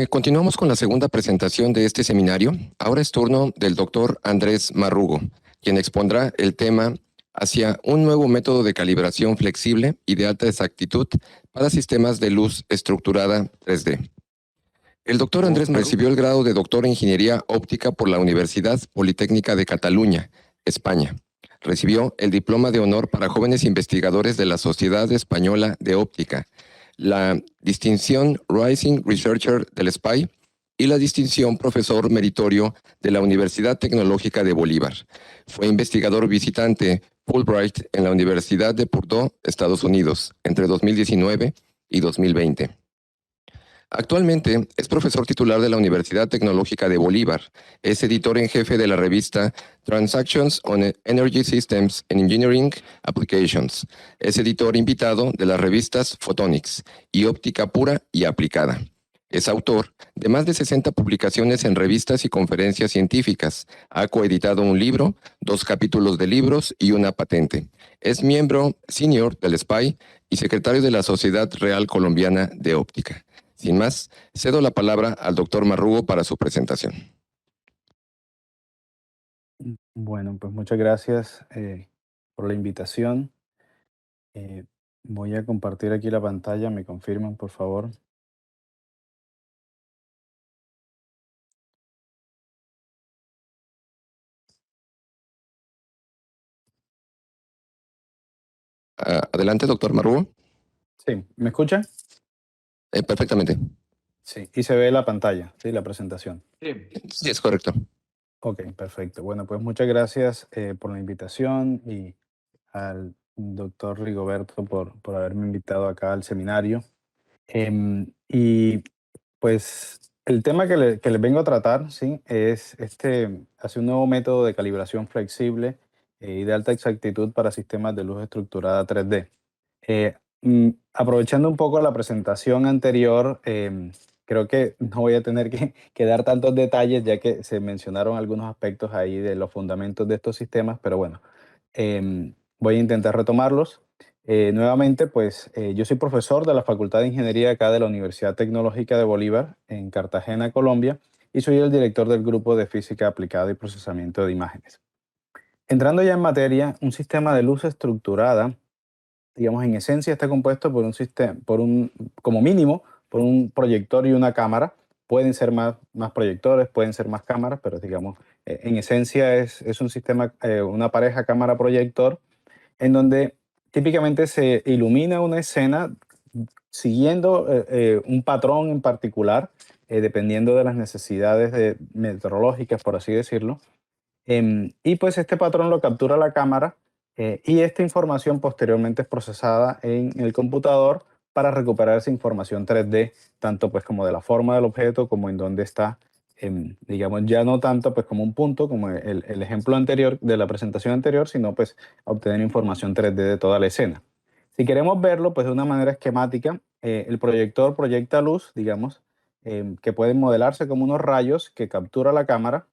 Continuamos con la segunda presentación de este seminario. Ahora es turno del doctor Andrés Marrugo, quien expondrá el tema hacia un nuevo método de calibración flexible y de alta exactitud para sistemas de luz estructurada 3D. El doctor Andrés Marrugo recibió el grado de doctor en Ingeniería Óptica por la Universidad Politécnica de Cataluña, España. Recibió el diploma de honor para jóvenes investigadores de la Sociedad Española de Óptica, la distinción Rising Researcher del SPY y la distinción Profesor Meritorio de la Universidad Tecnológica de Bolívar. Fue investigador visitante Fulbright en la Universidad de Purdue, Estados Unidos, entre 2019 y 2020. Actualmente es profesor titular de la Universidad Tecnológica de Bolívar. Es editor en jefe de la revista Transactions on Energy Systems and Engineering Applications. Es editor invitado de las revistas Photonics y Óptica Pura y Aplicada. Es autor de más de 60 publicaciones en revistas y conferencias científicas. Ha coeditado un libro, 2 capítulos de libros y una patente. Es miembro senior del SPY y secretario de la Sociedad Real Colombiana de Óptica. Sin más, cedo la palabra al doctor Marrugo para su presentación. Bueno, pues muchas gracias por la invitación. Eh, Voy a compartir aquí la pantalla, me confirman, por favor. Adelante, doctor Marrugo. Sí, ¿me escuchan? Perfectamente. Sí, y se ve la pantalla, sí, la presentación. Sí, es correcto. Ok, perfecto. Bueno, pues muchas gracias por la invitación y al doctor Rigoberto por haberme invitado acá al seminario. Y pues el tema que les vengo a tratar, ¿sí? Es hace un nuevo método de calibración flexible y de alta exactitud para sistemas de luz estructurada 3D. Aprovechando un poco la presentación anterior, creo que no voy a tener que dar tantos detalles ya que se mencionaron algunos aspectos ahí de los fundamentos de estos sistemas, pero bueno, voy a intentar retomarlos. Nuevamente, pues yo soy profesor de la Facultad de Ingeniería acá de la Universidad Tecnológica de Bolívar en Cartagena, Colombia, y soy el director del grupo de Física Aplicada y Procesamiento de Imágenes. Entrando ya en materia, un sistema de luz estructurada, digamos, en esencia está compuesto por un sistema, como mínimo, por un proyector y una cámara. Pueden ser más proyectores, pueden ser más cámaras, pero digamos, en esencia es un sistema, una pareja cámara-proyector, en donde típicamente se ilumina una escena siguiendo un patrón en particular, dependiendo de las necesidades meteorológicas, por así decirlo. Y pues este patrón lo captura la cámara y esta información posteriormente es procesada en el computador para recuperar esa información 3D, tanto pues como de la forma del objeto como en dónde está, digamos, ya no tanto pues como un punto, como el ejemplo anterior de la presentación anterior, sino pues obtener información 3D de toda la escena. Si queremos verlo pues de una manera esquemática, el proyector proyecta luz, digamos, que pueden modelarse como unos rayos que captura la cámara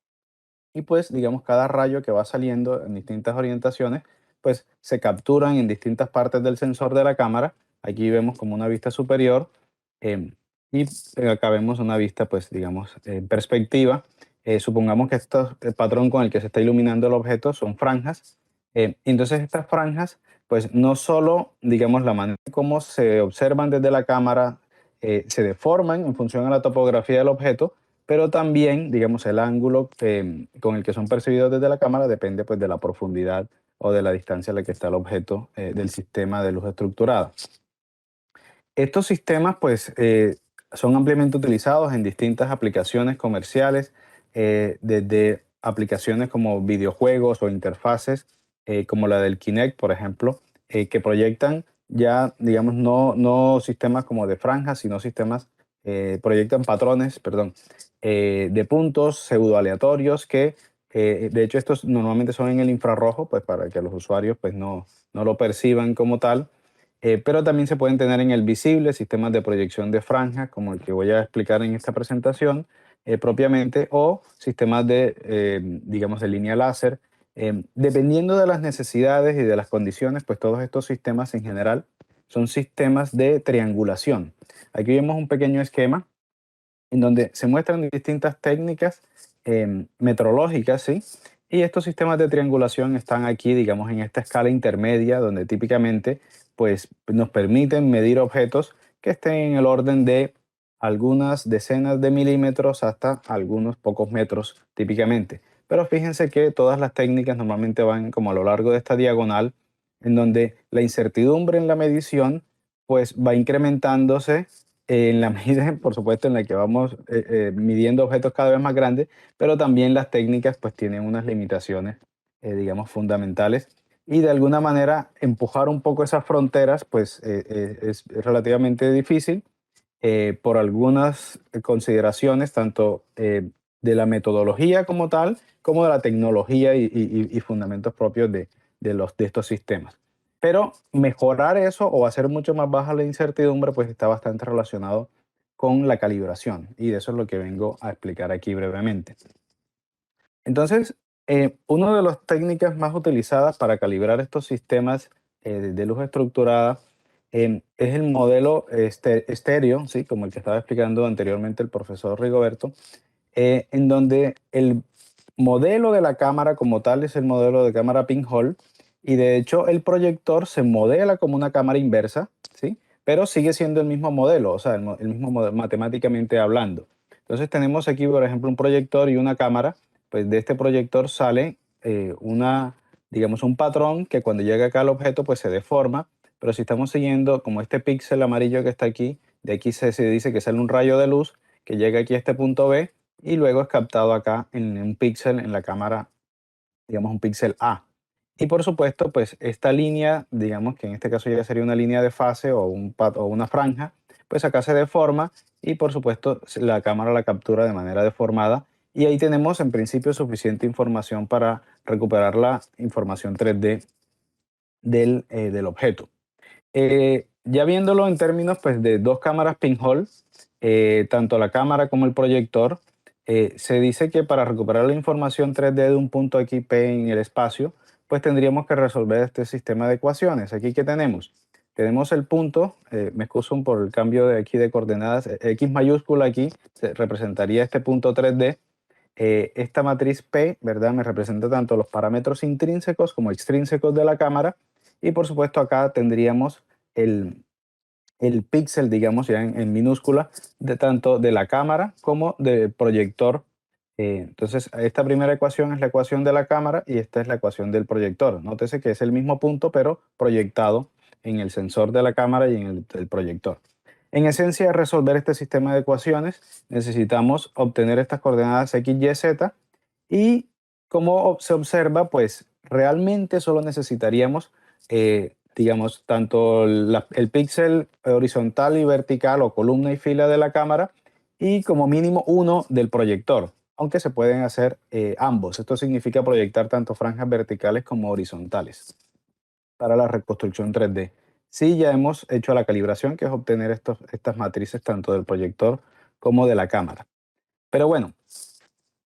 y pues, digamos, cada rayo que va saliendo en distintas orientaciones, pues se capturan en distintas partes del sensor de la cámara. Aquí vemos como una vista superior em, y acá vemos una vista, pues, digamos, en perspectiva. Supongamos que este el patrón con el que se está iluminando el objeto son franjas. Entonces, estas franjas, pues, no solo, digamos, la manera como se observan desde la cámara se deforman en función a la topografía del objeto, pero también, digamos, el ángulo con el que son percibidos desde la cámara depende pues, de la profundidad o de la distancia a la que está el objeto del sistema de luz estructurada. Estos sistemas pues, son ampliamente utilizados en distintas aplicaciones comerciales, desde aplicaciones como videojuegos o interfaces, como la del Kinect, por ejemplo, que proyectan ya, digamos, no sistemas como de franjas, sino sistemas, proyectan patrones, perdón, de puntos pseudoaleatorios que, de hecho, estos normalmente son en el infrarrojo, pues para que los usuarios pues, no lo perciban como tal, pero también se pueden tener en el visible sistemas de proyección de franjas, como el que voy a explicar en esta presentación propiamente, o sistemas digamos, de línea láser. Dependiendo de las necesidades y de las condiciones, pues todos estos sistemas en general son sistemas de triangulación. Aquí vemos un pequeño esquema en donde se muestran distintas técnicas metrológicas, ¿sí? Y estos sistemas de triangulación están aquí, digamos, en esta escala intermedia, donde típicamente pues, nos permiten medir objetos que estén en el orden de algunas decenas de milímetros hasta algunos pocos metros típicamente. Pero fíjense que todas las técnicas normalmente van como a lo largo de esta diagonal, en donde la incertidumbre en la medición pues va incrementándose en la medida, por supuesto, en la que vamos midiendo objetos cada vez más grandes, pero también las técnicas pues tienen unas limitaciones, digamos, fundamentales. Y de alguna manera empujar un poco esas fronteras pues es relativamente difícil por algunas consideraciones, tanto de la metodología como tal, como de la tecnología y fundamentos propios de estos sistemas. Pero mejorar eso o hacer mucho más baja la incertidumbre, pues está bastante relacionado con la calibración. Y de eso es lo que vengo a explicar aquí brevemente. Entonces, una de las técnicas más utilizadas para calibrar estos sistemas de luz estructurada es el modelo estéreo, ¿sí? Como el que estaba explicando anteriormente el profesor Rigoberto, en donde el modelo de la cámara como tal es el modelo de cámara pinhole y de hecho el proyector se modela como una cámara inversa, ¿sí? Pero sigue siendo el mismo modelo, o sea, el mismo modelo matemáticamente hablando. Entonces tenemos aquí, por ejemplo, un proyector y una cámara, pues de este proyector sale digamos, un patrón que cuando llega acá al objeto, pues se deforma, pero si estamos siguiendo como este píxel amarillo que está aquí, de aquí se dice que sale un rayo de luz que llega aquí a este punto B y luego es captado acá en un píxel en la cámara, digamos un píxel A. Y por supuesto, pues esta línea, digamos que en este caso ya sería una línea de fase o una franja, pues acá se deforma y por supuesto la cámara la captura de manera deformada y ahí tenemos en principio suficiente información para recuperar la información 3D del objeto. Ya viéndolo en términos pues, de dos cámaras pinhole, tanto la cámara como el proyector, se dice que para recuperar la información 3D de un punto XP en el espacio, pues tendríamos que resolver este sistema de ecuaciones. Aquí, ¿qué tenemos? Tenemos el punto, me excuso por el cambio de aquí de coordenadas, X mayúscula aquí representaría este punto 3D. Esta matriz P, ¿verdad? Me representa tanto los parámetros intrínsecos como extrínsecos de la cámara y por supuesto acá tendríamos el, el píxel, digamos, ya en minúscula, de tanto de la cámara como del proyector. Entonces, esta primera ecuación es la ecuación de la cámara y esta es la ecuación del proyector. Nótese que es el mismo punto, pero proyectado en el sensor de la cámara y en el proyector. En esencia, resolver este sistema de ecuaciones necesitamos obtener estas coordenadas x, y, z y como se observa, pues realmente solo necesitaríamos digamos, tanto el píxel horizontal y vertical o columna y fila de la cámara y como mínimo uno del proyector, aunque se pueden hacer ambos. Esto significa proyectar tanto franjas verticales como horizontales para la reconstrucción 3D. Sí, ya hemos hecho la calibración, que es obtener estas matrices tanto del proyector como de la cámara. Pero bueno,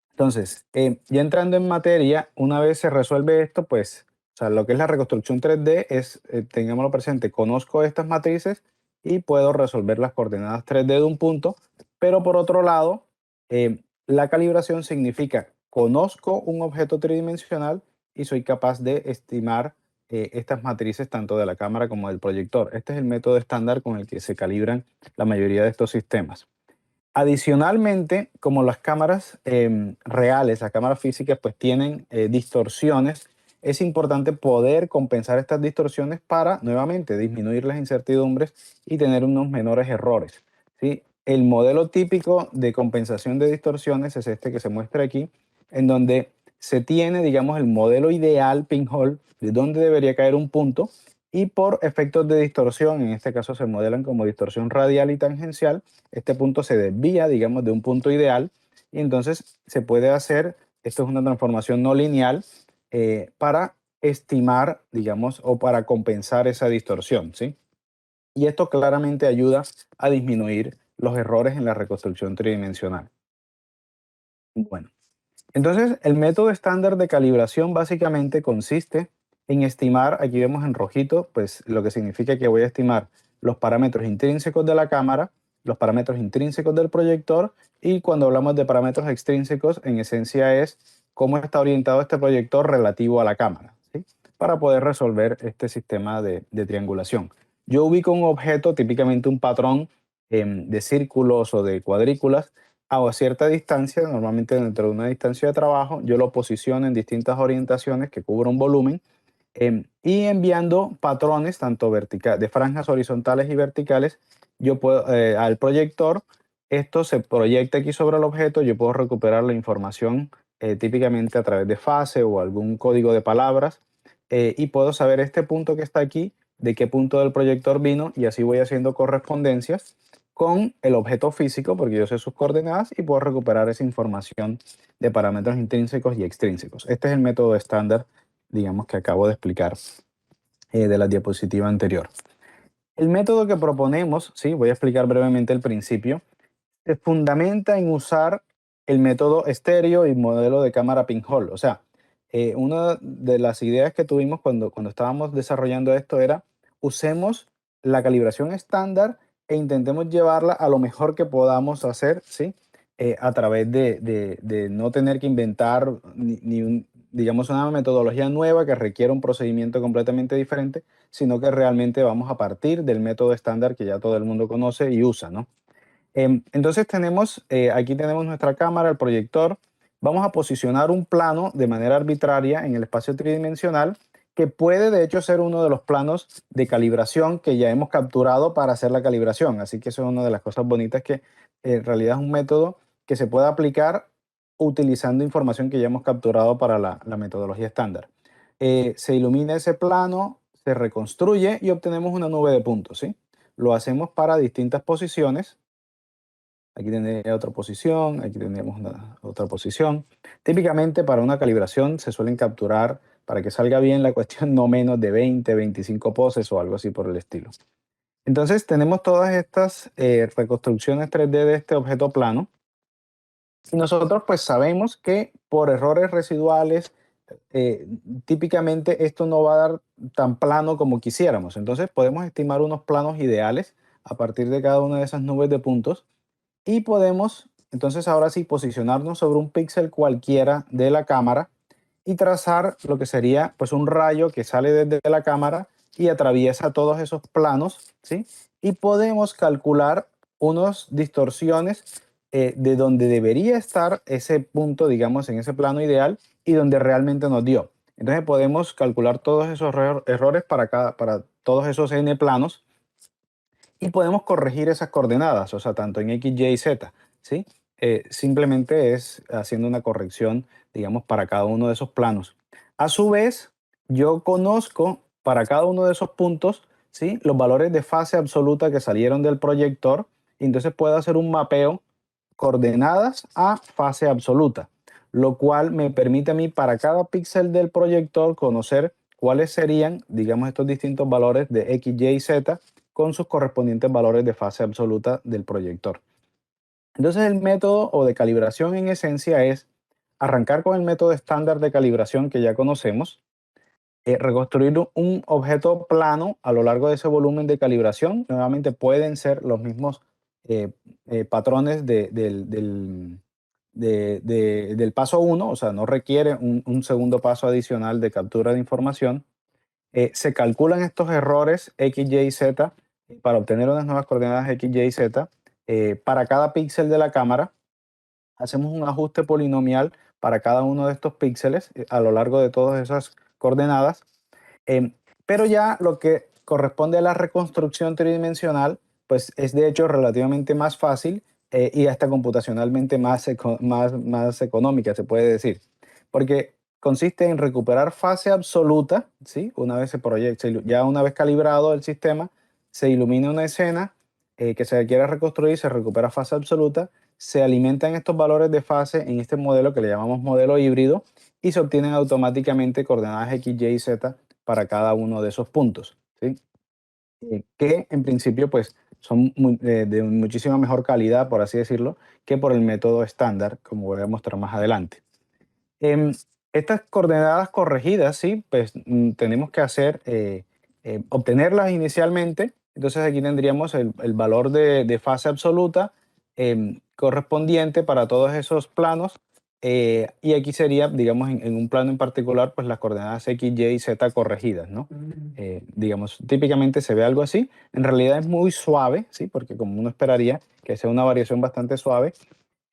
entonces, ya entrando en materia, una vez se resuelve esto, pues, o sea, lo que es la reconstrucción 3D es, tengámoslo presente, conozco estas matrices y puedo resolver las coordenadas 3D de un punto, pero por otro lado, la calibración significa conozco un objeto tridimensional y soy capaz de estimar estas matrices tanto de la cámara como del proyector. Este es el método estándar con el que se calibran la mayoría de estos sistemas. Adicionalmente, como las cámaras reales, las cámaras físicas, pues tienen distorsiones, es importante poder compensar estas distorsiones para, nuevamente, disminuir las incertidumbres y tener unos menores errores, ¿sí? El modelo típico de compensación de distorsiones es este que se muestra aquí, en donde se tiene, digamos, el modelo ideal pinhole de dónde debería caer un punto y por efectos de distorsión, en este caso se modelan como distorsión radial y tangencial, este punto se desvía, digamos, de un punto ideal y entonces se puede hacer, esto es una transformación no lineal, para estimar, digamos, o para compensar esa distorsión, ¿sí? Y esto claramente ayuda a disminuir los errores en la reconstrucción tridimensional. Bueno, entonces el método estándar de calibración básicamente consiste en estimar, aquí vemos en rojito, pues lo que significa que voy a estimar los parámetros intrínsecos de la cámara, los parámetros intrínsecos del proyector, y cuando hablamos de parámetros extrínsecos, en esencia es cómo está orientado este proyector relativo a la cámara, ¿sí? Para poder resolver este sistema de triangulación. Yo ubico un objeto, típicamente un patrón de círculos o de cuadrículas, a cierta distancia, normalmente dentro de una distancia de trabajo. Yo lo posiciono en distintas orientaciones que cubran un volumen, y enviando patrones tanto de franjas horizontales y verticales, yo puedo, al proyector. Esto se proyecta aquí sobre el objeto. Yo puedo recuperar la información típicamente a través de fase o algún código de palabras, y puedo saber este punto que está aquí, de qué punto del proyector vino, y así voy haciendo correspondencias con el objeto físico, porque yo sé sus coordenadas y puedo recuperar esa información de parámetros intrínsecos y extrínsecos. Este es el método estándar, digamos, que acabo de explicar de la diapositiva anterior. El método que proponemos, sí, voy a explicar brevemente el principio, se fundamenta en usar el método estéreo y modelo de cámara pinhole. O sea, una de las ideas que tuvimos cuando estábamos desarrollando esto era: usemos la calibración estándar e intentemos llevarla a lo mejor que podamos hacer, ¿sí? A través de no tener que inventar digamos, una metodología nueva que requiera un procedimiento completamente diferente, sino que realmente vamos a partir del método estándar que ya todo el mundo conoce y usa, ¿no? Entonces aquí tenemos nuestra cámara, el proyector. Vamos a posicionar un plano de manera arbitraria en el espacio tridimensional, que puede de hecho ser uno de los planos de calibración que ya hemos capturado para hacer la calibración. Así que eso es una de las cosas bonitas, que en realidad es un método que se puede aplicar utilizando información que ya hemos capturado para la metodología estándar. Se ilumina ese plano, se reconstruye y obtenemos una nube de puntos, ¿sí? Lo hacemos para distintas posiciones. Aquí tenemos otra posición, aquí tenemos otra posición. Típicamente para una calibración se suelen capturar, para que salga bien la cuestión, no menos de 20, 25 poses o algo así por el estilo. Entonces tenemos todas estas reconstrucciones 3D de este objeto plano, y nosotros pues sabemos que por errores residuales, eh, típicamente esto no va a dar tan plano como quisiéramos. Entonces podemos estimar unos planos ideales a partir de cada una de esas nubes de puntos, y podemos entonces ahora sí posicionarnos sobre un píxel cualquiera de la cámara y trazar lo que sería pues un rayo que sale desde la cámara y atraviesa todos esos planos, ¿sí? Y podemos calcular unas distorsiones de donde debería estar ese punto, digamos, en ese plano ideal, y donde realmente nos dio. Entonces podemos calcular todos esos errores para todos esos n planos, y podemos corregir esas coordenadas, o sea, tanto en X, Y y Z, ¿sí? Simplemente es haciendo una corrección, digamos, para cada uno de esos planos. A su vez, yo conozco para cada uno de esos puntos, ¿sí?, los valores de fase absoluta que salieron del proyector, y entonces puedo hacer un mapeo coordenadas a fase absoluta, lo cual me permite a mí para cada píxel del proyector conocer cuáles serían, digamos, estos distintos valores de X, Y y Z con sus correspondientes valores de fase absoluta del proyector. Entonces el método o de calibración en esencia es arrancar con el método estándar de calibración que ya conocemos, reconstruir un objeto plano a lo largo de ese volumen de calibración. Nuevamente pueden ser los mismos eh, patrones del paso 1, o sea, no requiere un segundo paso adicional de captura de información. Se calculan estos errores X, Y y Z para obtener unas nuevas coordenadas X, Y y Z. Para cada píxel de la cámara hacemos un ajuste polinomial para cada uno de estos píxeles a lo largo de todas esas coordenadas. Em, pero ya lo que corresponde a la reconstrucción tridimensional, pues es de hecho relativamente más fácil, y hasta computacionalmente más económica, se puede decir. Porque consiste en recuperar fase absoluta, ¿sí? Una vez se proyecta, ya una vez calibrado el sistema, se ilumina una escena que se quiere reconstruir, se recupera fase absoluta, se alimentan estos valores de fase en este modelo que le llamamos modelo híbrido, y se obtienen automáticamente coordenadas X, Y y Z para cada uno de esos puntos, ¿sí? Que en principio pues son de muchísima mejor calidad, por así decirlo, que por el método estándar, como voy a mostrar más adelante. Em, Estas coordenadas corregidas, sí, pues tenemos que obtenerlas inicialmente Entonces aquí tendríamos el valor de fase absoluta correspondiente para todos esos planos. Y aquí sería, digamos, en un plano en particular, pues las coordenadas X, Y y Z corregidas, ¿no? Digamos, típicamente se ve algo así. En realidad es muy suave, ¿sí? Porque como uno esperaría que sea una variación bastante suave.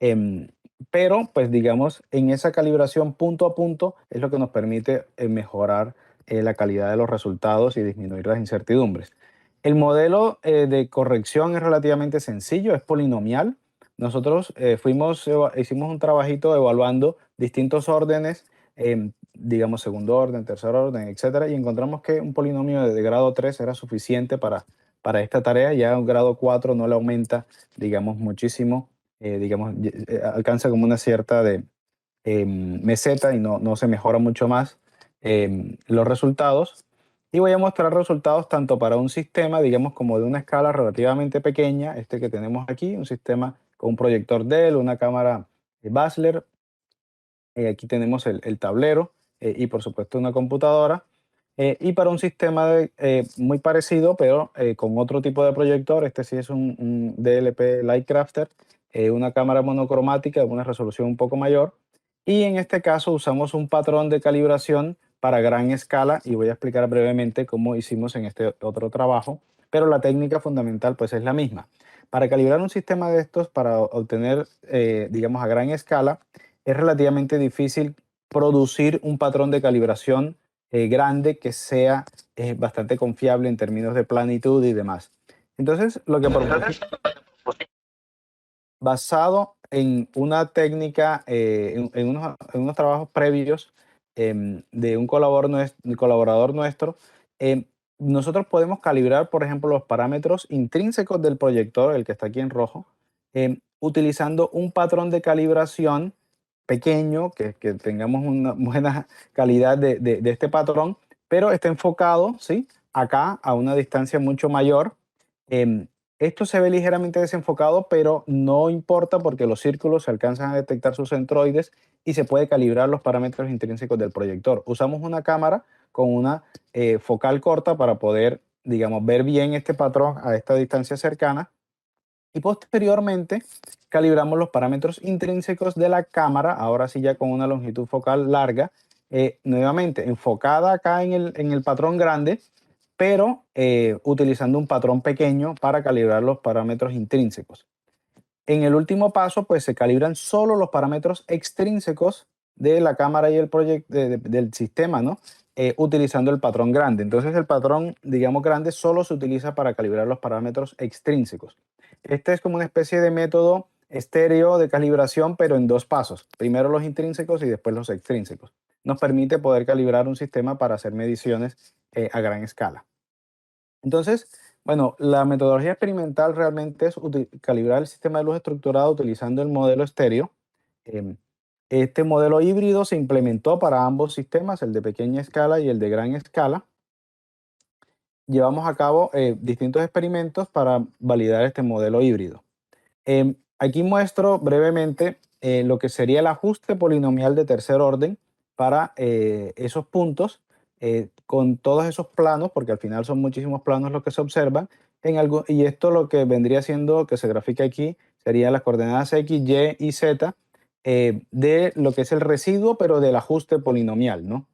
Em, pero, pues digamos, en esa calibración punto a punto es lo que nos permite mejorar la calidad de los resultados y disminuir las incertidumbres. El modelo de corrección es relativamente sencillo, es polinomial. Nosotros hicimos un trabajito evaluando distintos órdenes, digamos segundo orden, tercer orden, etcétera, y encontramos que un polinomio de grado 3 era suficiente para esta tarea. Ya un grado 4 no le aumenta, digamos, muchísimo, digamos, alcanza como una cierta meseta y no se mejora mucho más los resultados. Y voy a mostrar resultados tanto para un sistema, digamos, como de una escala relativamente pequeña, este que tenemos aquí, un sistema con un proyector Dell, una cámara Basler. Aquí tenemos el tablero y por supuesto una computadora. Y para un sistema muy parecido, pero con otro tipo de proyector, este sí es un DLP Lightcrafter, una cámara monocromática de una resolución un poco mayor. Y en este caso usamos un patrón de calibración para gran escala y voy a explicar brevemente cómo hicimos en este otro trabajo, pero la técnica fundamental pues es la misma. Para calibrar un sistema de estos, para obtener, digamos, a gran escala, es relativamente difícil producir un patrón de calibración grande que sea bastante confiable en términos de planitud y demás. Entonces, lo que propusimos, basado en una técnica, en unos trabajos previos de un colaborador nuestro, em, nosotros podemos calibrar, por ejemplo, los parámetros intrínsecos del proyector, el que está aquí en rojo, utilizando un patrón de calibración pequeño, que tengamos una buena calidad de este patrón, pero está enfocado, ¿sí? Acá a una distancia mucho mayor. em, Esto se ve ligeramente desenfocado, pero no importa porque los círculos se alcanzan a detectar sus centroides y se puede calibrar los parámetros intrínsecos del proyector. Usamos una cámara con una focal corta para poder, digamos, ver bien este patrón a esta distancia cercana. Y posteriormente calibramos los parámetros intrínsecos de la cámara, ahora sí ya con una longitud focal larga, nuevamente enfocada acá en el patrón grande, pero utilizando un patrón pequeño para calibrar los parámetros intrínsecos. En el último paso, pues se calibran solo los parámetros extrínsecos de la cámara y el del sistema, ¿no? Utilizando el patrón grande. Entonces el patrón, digamos, grande solo se utiliza para calibrar los parámetros extrínsecos. Este es como una especie de método estéreo de calibración, pero en dos pasos. Primero los intrínsecos y después los extrínsecos. Nos permite poder calibrar un sistema para hacer mediciones a gran escala. Entonces, bueno, la metodología experimental realmente es calibrar el sistema de luz estructurado utilizando el modelo estéreo. Em, Este modelo híbrido se implementó para ambos sistemas, el de pequeña escala y el de gran escala. Llevamos a cabo distintos experimentos para validar este modelo híbrido. Aquí muestro brevemente lo que sería el ajuste polinomial de tercer orden para esos puntos con todos esos planos, porque al final son muchísimos planos los que se observan. Y esto lo que vendría siendo, que se grafica aquí, serían las coordenadas X, Y y Z de lo que es el residuo, pero del ajuste polinomial, ¿no?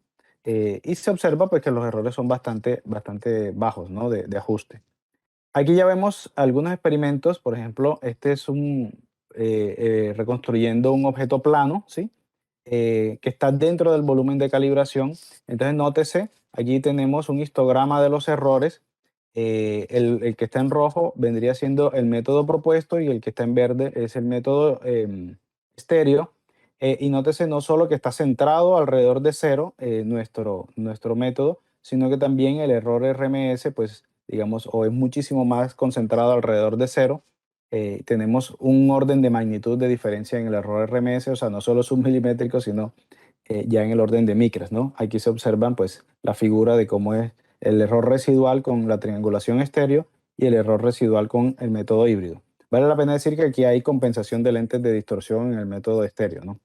Y se observa pues que los errores son bastante bajos, ¿no? De ajuste. Aquí ya vemos algunos experimentos, por ejemplo, este es reconstruyendo un objeto plano, ¿sí? Que está dentro del volumen de calibración. Entonces, nótese, allí tenemos un histograma de los errores. El que está en rojo vendría siendo el método propuesto y el que está en verde es el método estéreo. Y nótese no solo que está centrado alrededor de cero nuestro método, sino que también el error RMS, pues digamos, o es muchísimo más concentrado alrededor de cero. Tenemos un orden de magnitud de diferencia en el error RMS, o sea, no solo submilimétrico, sino ya en el orden de micras, ¿no? Aquí se observan pues la figura de cómo es el error residual con la triangulación estéreo y el error residual con el método híbrido. Vale la pena decir que aquí hay compensación de lentes de distorsión en el método estéreo, ¿no?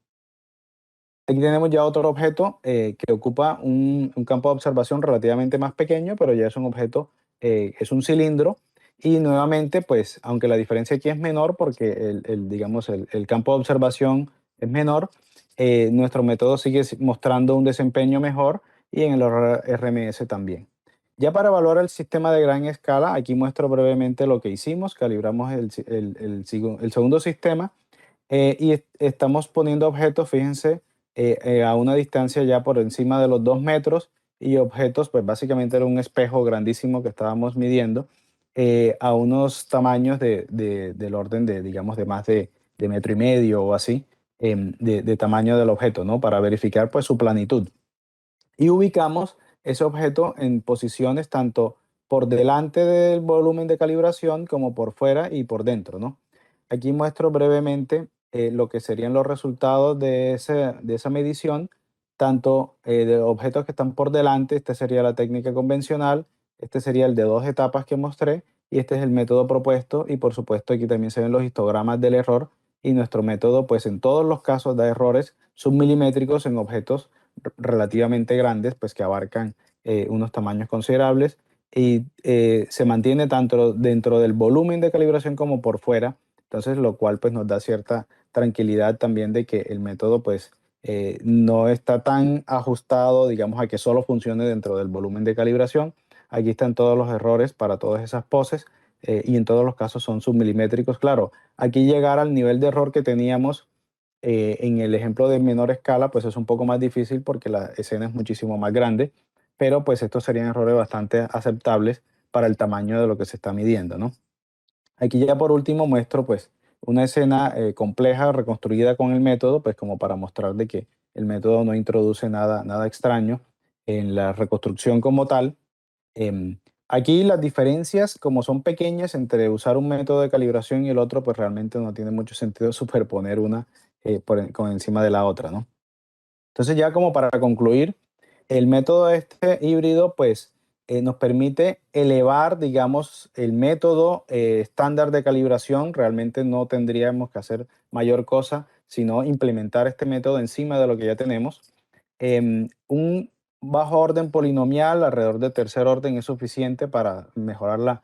Aquí tenemos ya otro objeto que ocupa un campo de observación relativamente más pequeño, pero ya es un objeto, es un cilindro. Y nuevamente, pues, aunque la diferencia aquí es menor porque digamos, el campo de observación es menor, nuestro método sigue mostrando un desempeño mejor y en el RMS también. Ya para evaluar el sistema de gran escala, aquí muestro brevemente lo que hicimos. Calibramos el segundo sistema y estamos poniendo objetos, fíjense, a una distancia ya por encima de los 2 metros y objetos, pues básicamente era un espejo grandísimo que estábamos midiendo a unos tamaños del orden de, digamos, de más de metro y medio o así, de tamaño del objeto, ¿no? Para verificar pues su planitud. Y ubicamos ese objeto en posiciones tanto por delante del volumen de calibración como por fuera y por dentro, ¿no? Aquí muestro brevemente lo que serían los resultados de esa medición, tanto de objetos que están por delante, esta sería la técnica convencional, este sería el de 2 etapas que mostré, y este es el método propuesto, y por supuesto aquí también se ven los histogramas del error, y nuestro método, pues en todos los casos da errores submilimétricos en objetos relativamente grandes, pues que abarcan unos tamaños considerables y se mantiene tanto dentro del volumen de calibración como por fuera, entonces lo cual pues nos da cierta tranquilidad también de que el método pues no está tan ajustado, digamos, a que solo funcione dentro del volumen de calibración. Aquí están todos los errores para todas esas poses y en todos los casos son submilimétricos. Claro, aquí llegar al nivel de error que teníamos en el ejemplo de menor escala, pues es un poco más difícil porque la escena es muchísimo más grande, pero pues estos serían errores bastante aceptables para el tamaño de lo que se está midiendo, ¿no? Aquí ya por último muestro pues una escena compleja reconstruida con el método, pues como para mostrar de que el método no introduce nada extraño en la reconstrucción como tal. Aquí las diferencias, como son pequeñas entre usar un método de calibración y el otro, pues realmente no tiene mucho sentido superponer una con encima de la otra, ¿no? Entonces ya como para concluir, el método este híbrido pues nos permite elevar, digamos, el método estándar de calibración. Realmente no tendríamos que hacer mayor cosa, sino implementar este método encima de lo que ya tenemos. Un bajo orden polinomial alrededor de tercer orden es suficiente para mejorar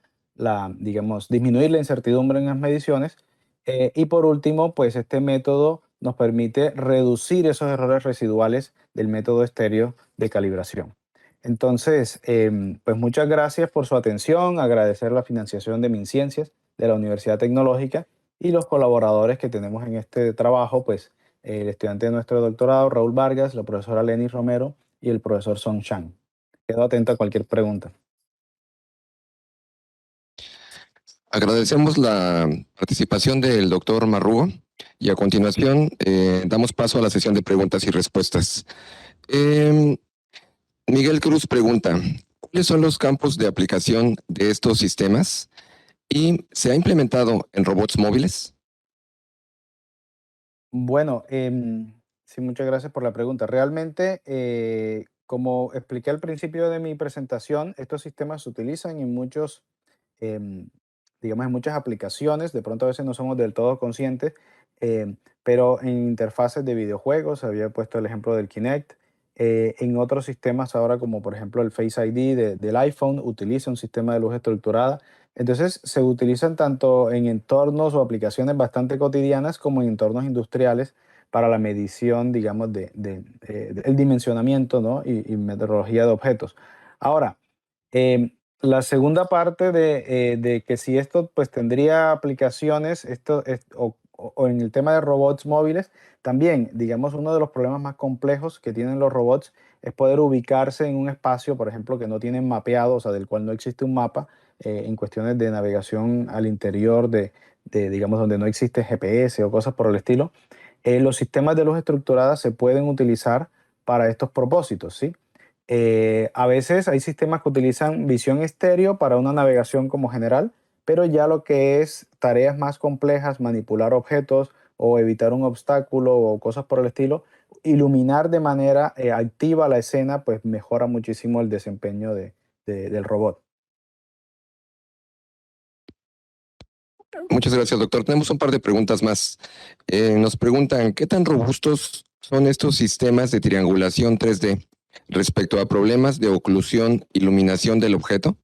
digamos, disminuir la incertidumbre en las mediciones. Y por último, pues este método nos permite reducir esos errores residuales del método estéreo de calibración. Entonces, pues muchas gracias por su atención, agradecer la financiación de MinCiencias, de la Universidad Tecnológica y los colaboradores que tenemos en este trabajo, pues el estudiante de nuestro doctorado, Raúl Vargas, la profesora Lenny Romero y el profesor Song Chang. Quedo atento a cualquier pregunta. Agradecemos la participación del doctor Marrugo y a continuación damos paso a la sesión de preguntas y respuestas. Eh, Miguel Cruz pregunta, ¿cuáles son los campos de aplicación de estos sistemas? ¿Y se ha implementado en robots móviles? Bueno, sí, muchas gracias por la pregunta. Realmente, como expliqué al principio de mi presentación, estos sistemas se utilizan en em, digamos, en muchas aplicaciones. De pronto a veces no somos del todo conscientes, pero en interfaces de videojuegos, había puesto el ejemplo del Kinect. En otros sistemas ahora, como por ejemplo el Face ID del iPhone, utiliza un sistema de luz estructurada. Entonces, se utilizan tanto en entornos o aplicaciones bastante cotidianas como en entornos industriales para la medición, digamos, del dimensionamiento, ¿no? y meteorología de objetos. Ahora, la segunda parte de que si esto pues tendría aplicaciones, o en el tema de robots móviles, también, digamos, uno de los problemas más complejos que tienen los robots es poder ubicarse en un espacio, por ejemplo, que no tienen mapeado, o sea, del cual no existe un mapa, en cuestiones de navegación al interior digamos, donde no existe GPS o cosas por el estilo. Los sistemas de luz estructurada se pueden utilizar para estos propósitos, ¿sí? A veces hay sistemas que utilizan visión estéreo para una navegación como general, pero ya lo que es tareas más complejas, manipular objetos o evitar un obstáculo o cosas por el estilo, iluminar de manera activa la escena, pues mejora muchísimo el desempeño del robot. Muchas gracias, doctor. Tenemos un par de preguntas más. Nos preguntan, ¿qué tan robustos son estos sistemas de triangulación 3D respecto a problemas de oclusión, iluminación del objeto?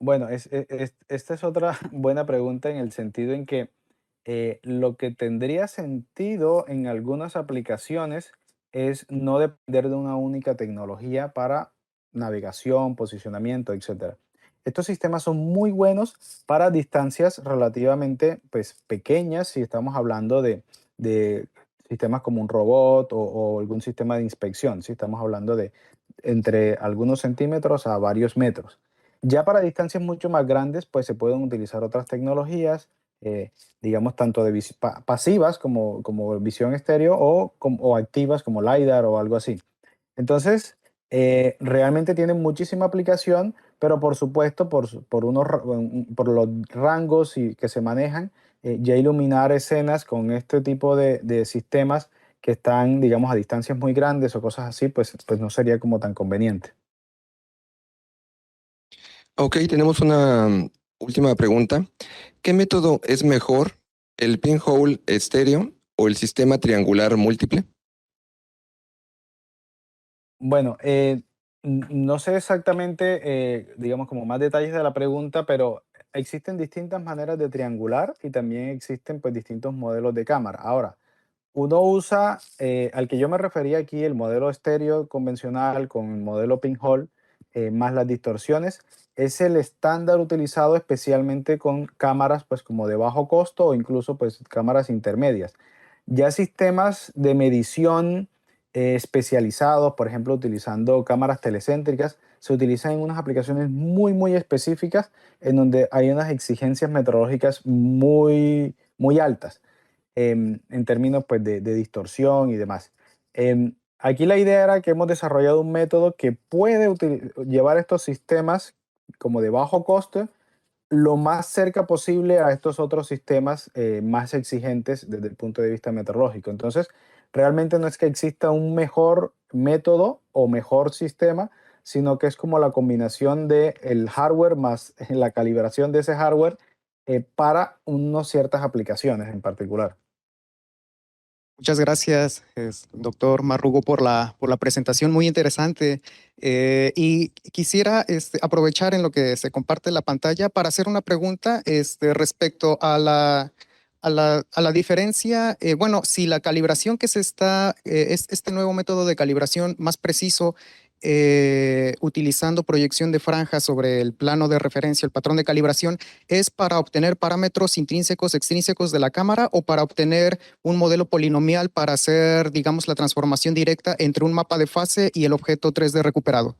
Bueno, esta es otra buena pregunta en el sentido en que lo que tendría sentido en algunas aplicaciones es no depender de una única tecnología para navegación, posicionamiento, etcétera. Estos sistemas son muy buenos para distancias relativamente pues, pequeñas, si estamos hablando de sistemas como un robot o algún sistema de inspección, si estamos hablando de entre algunos centímetros a varios metros. Ya para distancias mucho más grandes, pues se pueden utilizar otras tecnologías, digamos, tanto de pasivas como visión estéreo o activas como LiDAR o algo así. Entonces, realmente tienen muchísima aplicación, pero por supuesto, por los rangos que se manejan, ya iluminar escenas con este tipo de sistemas que están, digamos, a distancias muy grandes o cosas así, pues no sería como tan conveniente. Ok, tenemos una última pregunta. ¿Qué método es mejor, el pinhole estéreo o el sistema triangular múltiple? Bueno, no sé exactamente, digamos, como más detalles de la pregunta, pero existen distintas maneras de triangular y también existen pues distintos modelos de cámara. Ahora, uno usa, al que yo me refería aquí, el modelo estéreo convencional con el modelo pinhole, más las distorsiones, es el estándar utilizado especialmente con cámaras pues como de bajo costo o incluso pues cámaras intermedias. Ya sistemas de medición especializados, por ejemplo, utilizando cámaras telecéntricas, se utilizan en unas aplicaciones muy específicas en donde hay unas exigencias metrológicas muy altas en términos pues, de distorsión y demás. Aquí la idea era que hemos desarrollado un método que puede llevar estos sistemas como de bajo coste lo más cerca posible a estos otros sistemas más exigentes desde el punto de vista meteorológico. Entonces, realmente no es que exista un mejor método o mejor sistema, sino que es como la combinación de el hardware más la calibración de ese hardware para unas ciertas aplicaciones en particular. Muchas gracias, doctor Marrugo, por la presentación muy interesante. Y quisiera aprovechar en lo que se comparte la pantalla para hacer una pregunta respecto a a la diferencia. Bueno, si la calibración que se está, es este nuevo método de calibración más preciso, utilizando proyección de franjas sobre el plano de referencia, el patrón de calibración, ¿es para obtener parámetros intrínsecos, extrínsecos de la cámara o para obtener un modelo polinomial para hacer, digamos, la transformación directa entre un mapa de fase y el objeto 3D recuperado?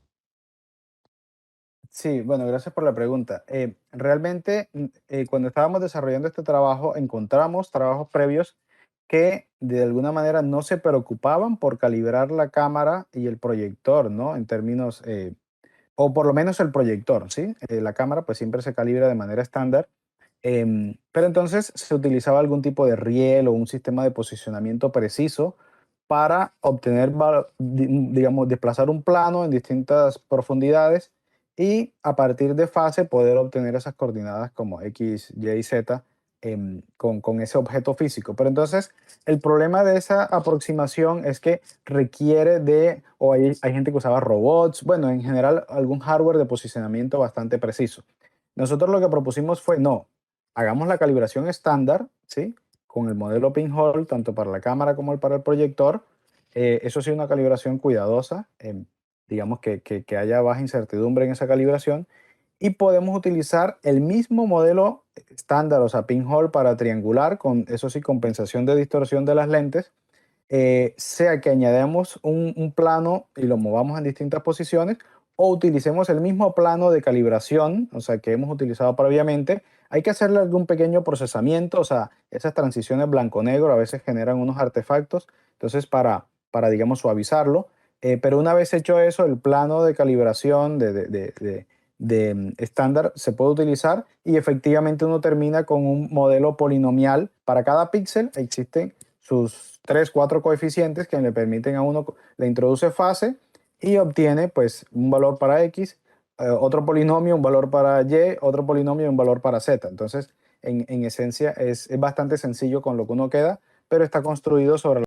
Sí, bueno, gracias por la pregunta. Realmente, cuando estábamos desarrollando este trabajo, encontramos trabajos previos que de alguna manera no se preocupaban por calibrar la cámara y el proyector, ¿no? En términos, o por lo menos el proyector, ¿sí? La cámara pues siempre se calibra de manera estándar, pero entonces se utilizaba algún tipo de riel o un sistema de posicionamiento preciso para obtener, digamos, desplazar un plano en distintas profundidades y a partir de fase poder obtener esas coordenadas como X, Y y Z con ese objeto físico. Pero entonces el problema de esa aproximación es que requiere de, o hay gente que usaba robots, bueno, en general algún hardware de posicionamiento bastante preciso. Nosotros lo que propusimos fue, no, hagamos la calibración estándar, ¿sí? Con el modelo pinhole, tanto para la cámara como para el proyector. Eso sí, una calibración cuidadosa, digamos que haya baja incertidumbre en esa calibración. Y podemos utilizar el mismo modelo estándar, o sea, pinhole para triangular, con eso sí, compensación de distorsión de las lentes, sea que añadamos un plano y lo movamos en distintas posiciones o utilicemos el mismo plano de calibración, o sea, que hemos utilizado previamente. Hay que hacerle algún pequeño procesamiento, o sea, esas transiciones blanco-negro a veces generan unos artefactos, entonces digamos, suavizarlo. Pero una vez hecho eso, el plano de calibración estándar se puede utilizar y efectivamente uno termina con un modelo polinomial. Para cada píxel existen sus 3 4 coeficientes que le permiten a uno, le introduce fase y obtiene pues un valor para X, otro polinomio, un valor para Y, otro polinomio y un valor para Z. Entonces, en esencia es bastante sencillo con lo que uno queda, pero está construido sobre